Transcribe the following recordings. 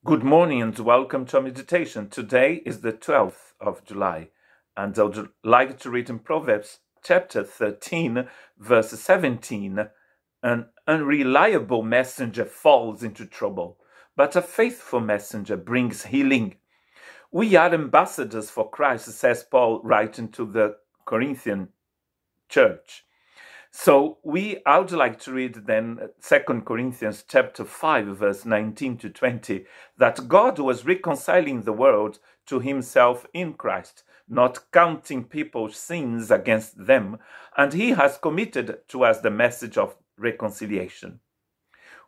Good morning and welcome to our meditation. Today is the 12th of July, and I would like to read in Proverbs chapter 13, verse 17. An unreliable messenger falls into trouble, but a faithful messenger brings healing. We are ambassadors for Christ, says Paul, writing to the Corinthian church. So I would like to read then 2 Corinthians chapter 5, verse 19 to 20, that God was reconciling the world to himself in Christ, not counting people's sins against them, and he has committed to us the message of reconciliation.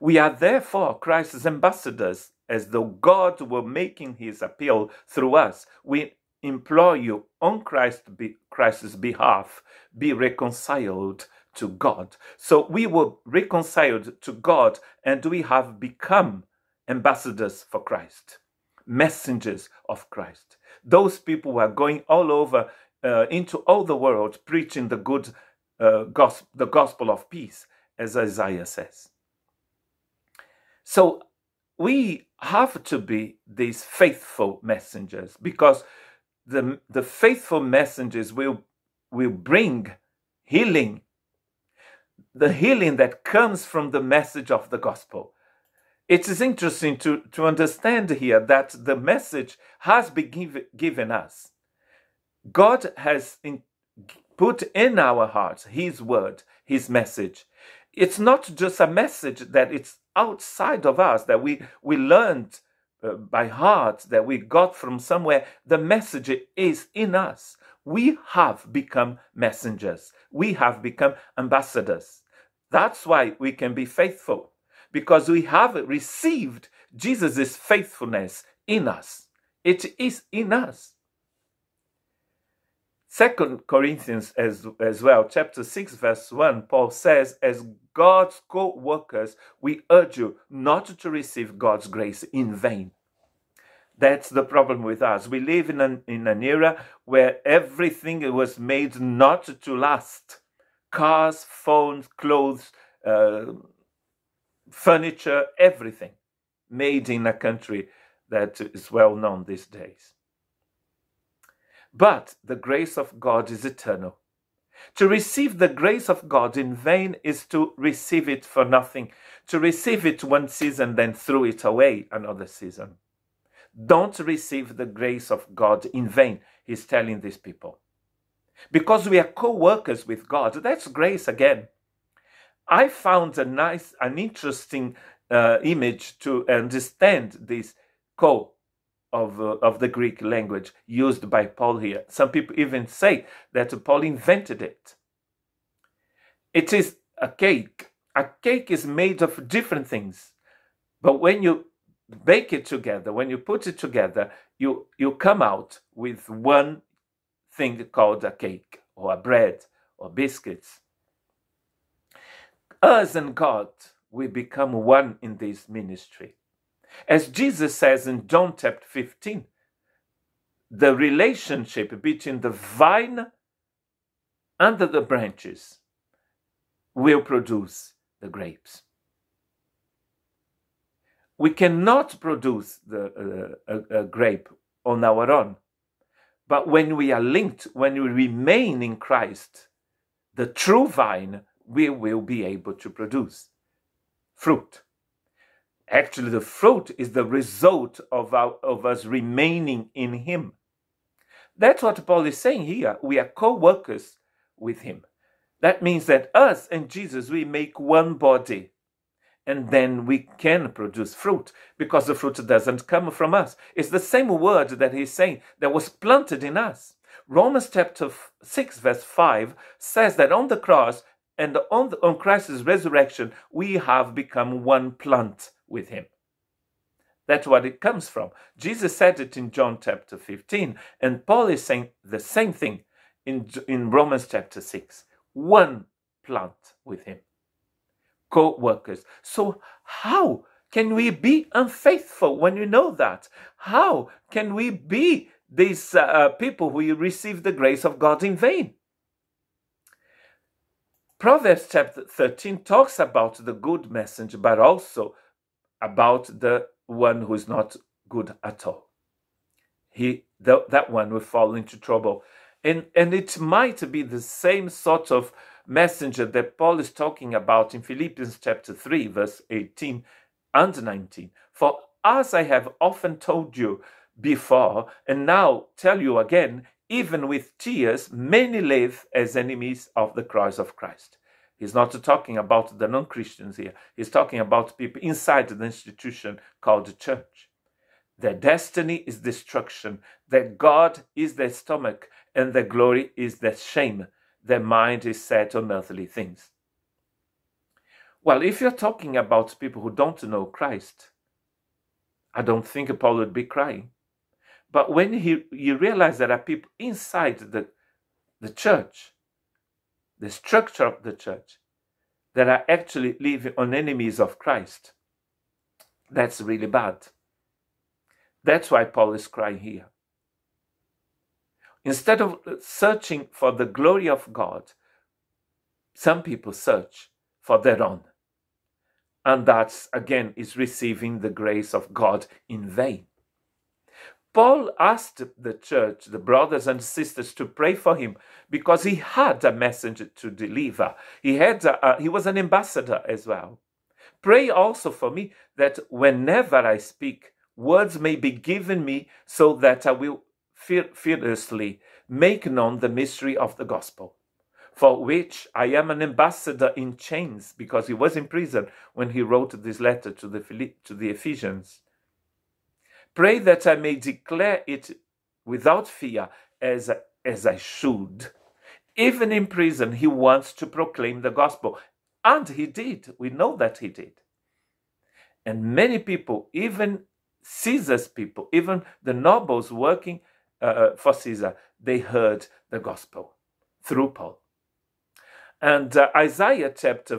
We are therefore Christ's ambassadors, as though God were making his appeal through us. We implore you on Christ's behalf, be reconciled to God. So we were reconciled to God, and we have become ambassadors for Christ, messengers of Christ. Those people who are going all over into all the world preaching the good the gospel of peace, as Isaiah says. So we have to be these faithful messengers, because the faithful messengers will bring healing, the healing that comes from the message of the gospel. It is interesting to understand here that the message has been given us. God has put in our hearts his word, his message. It's not just a message that it's outside of us, that we learned by heart, that we got from somewhere. The message is in us. We have become messengers. We have become ambassadors. That's why we can be faithful, because we have received Jesus' faithfulness in us. It is in us. 2 Corinthians as well, chapter 6, verse 1, Paul says, as God's co-workers, we urge you not to receive God's grace in vain. That's the problem with us. We live in an era where everything was made not to last. Cars, phones, clothes, furniture, everything made in a country that is well known these days. But the grace of God is eternal. To receive the grace of God in vain is to receive it for nothing. To receive it one season, then throw it away another season. Don't receive the grace of God in vain, he's telling these people. Because we are co-workers with God. That's grace again. I found an interesting image to understand this of the Greek language used by Paul here. Some people even say that Paul invented it. It is a cake. A cake is made of different things, but when you bake it together, when you put it together, you come out with one thing called a cake or a bread or biscuits. Us and God, we become one in this ministry. As Jesus says in John chapter 15, the relationship between the vine and the branches will produce the grapes. We cannot produce a grape on our own. But when we are linked, when we remain in Christ, the true vine, we will be able to produce fruit. Actually, the fruit is the result of us remaining in him. That's what Paul is saying here. We are co-workers with him. That means that us and Jesus, we make one body. And then we can produce fruit, because the fruit doesn't come from us. It's the same word that he's saying that was planted in us. Romans chapter 6, verse 5 says that on the cross and on Christ's resurrection, we have become one plant with him. That's what it comes from. Jesus said it in John chapter 15, and Paul is saying the same thing in Romans chapter 6. One plant with him. Co-workers. So how can we be unfaithful when you know that? How can we be these people who receive the grace of God in vain? Proverbs chapter 13 talks about the good messenger, but also about the one who is not good at all. That one will fall into trouble. And it might be the same sort of messenger that Paul is talking about in Philippians chapter 3, verse 18 and 19. For as I have often told you before, and now tell you again, even with tears, many live as enemies of the cross of Christ. He's not talking about the non-Christians here. He's talking about people inside the institution called the church. Their destiny is destruction. Their God is their stomach, and their glory is their shame. Their mind is set on earthly things. Well, if you're talking about people who don't know Christ, I don't think Paul would be crying. But when you realize there are people inside the church, the structure of the church, that are actually living on enemies of Christ, that's really bad. That's why Paul is crying here. Instead of searching for the glory of God, some people search for their own. And that, again, is receiving the grace of God in vain. Paul asked the church, the brothers and sisters, to pray for him because he had a message to deliver. He was an ambassador as well. Pray also for me that whenever I speak, words may be given me so that I will fearlessly make known the mystery of the gospel, for which I am an ambassador in chains, because he was in prison when he wrote this letter to the Ephesians. Pray that I may declare it without fear as I should. Even in prison, he wants to proclaim the gospel. And he did. We know that he did. And many people, even Caesar's people, even the nobles working for Caesar, they heard the gospel through Paul. And Isaiah chapter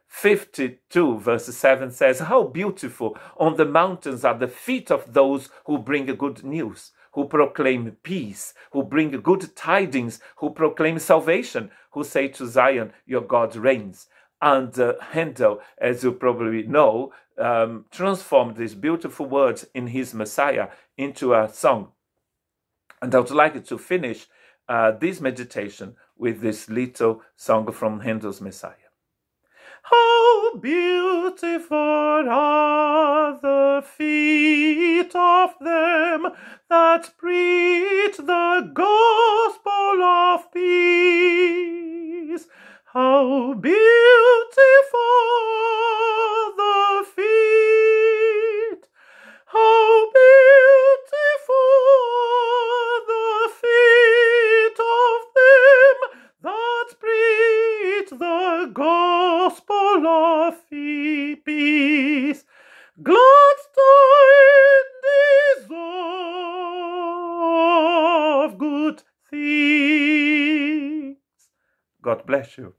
52 verse 7 says, how beautiful on the mountains are the feet of those who bring good news, who proclaim peace, who bring good tidings, who proclaim salvation, who say to Zion, your God reigns. And Handel, as you probably know, transformed these beautiful words in his Messiah into a song. And I would like to finish this meditation with this little song from Handel's Messiah. How beautiful are the feet of them that preach the gospel of peace. How beautiful the feet, how beautiful the feet of them that preach the gospel of peace. Glad tidings of good things. God bless you.